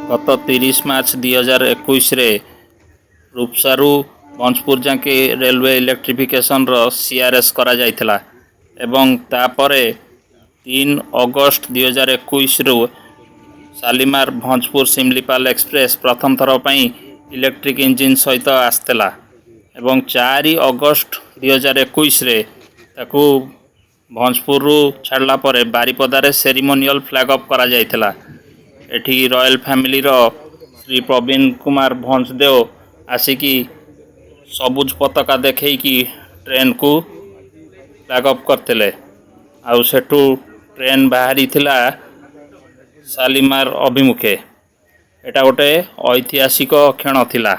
गत 30 मार्च 2021 रूपसारू भंजपुर जाके railway electrification CRS करा जायथिला एवं तापरे 3 अगस्त 2021 रु शालीमार भंजपुर सिमलीपाल एक्सप्रेस प्रथम थर पर इलेक्ट्रिक इंजिन सहित आसला एवं 4 अगस्त 2021 रे ताकू भंजपुर छाड़ला परे बारिपदारे सेरिमोनियल फ्लैग अप करा जायथिला। एठी रॉयल फैमिली रो श्री प्रवीण कुमार भंजदेव आसिकी सबुज पताका देखी ट्रेन को फ्लैग अप करते आउ सेठू ट्रेन बाहरी थिला शालीमार अभिमुखे। एटा गोटे ऐतिहासिक क्षण थिला।